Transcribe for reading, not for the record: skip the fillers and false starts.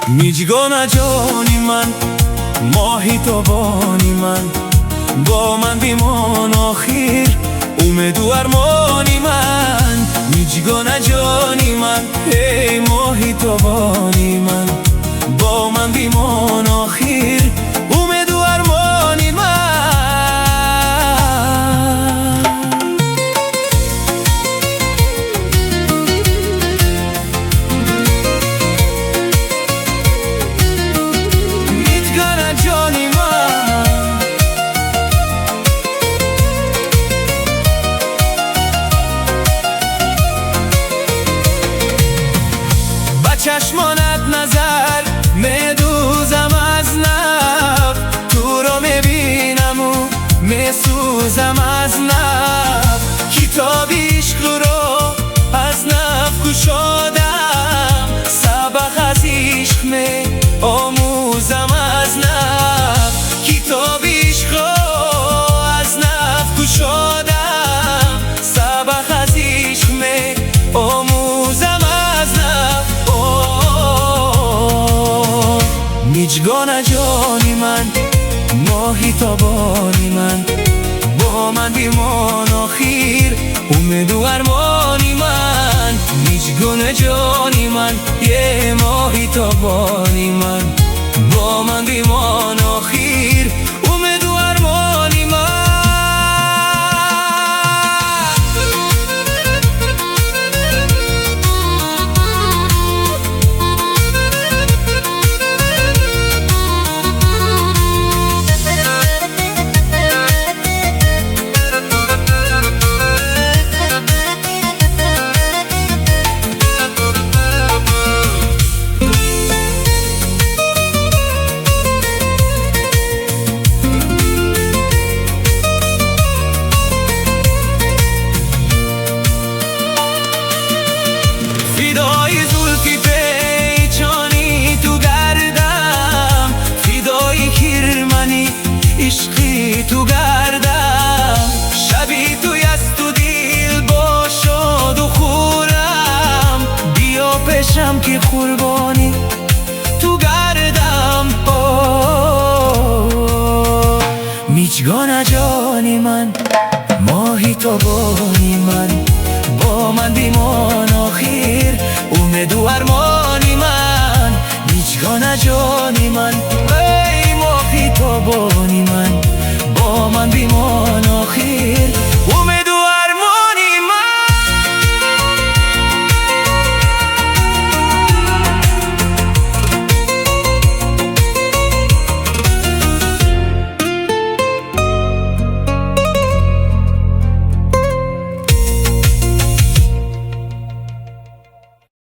میجگانا جانی من، ماهی تابانی من، با من بیمان آخیر امید و ارمانی من. میجگانا جانی من، ای ماهی تابانی من، با من بیمان آخیر امید و ارمانی من. میجگانا جانی من، با چشمانت نظر میدوزم از نف، تو رو میبینم و میسوزم از نف. کتاب عشق رو از نف گشادم، سبق از عشق می آموزم از نف. کتاب عشق رو از نف گشادم، سبق از عشق می آموزم از نف. میجگانا جانی من، ماهی تابانی من، با من بیمان آخیر امید و ارمانی من. میجگانا جانی من، یه ماهی تابانی من، با من بیمان آخیر امید و ارمانی من. فدای زلفی پیچانی تو گردم، فدای کرمانی عشقی تو گردم. شبی توی از تو دل باشد و خورم، بیا پیشم که قربانی تو گردم. میجگانا جانی من، ماهی تابانی من، با من بیمان آخیر امید و ارمان.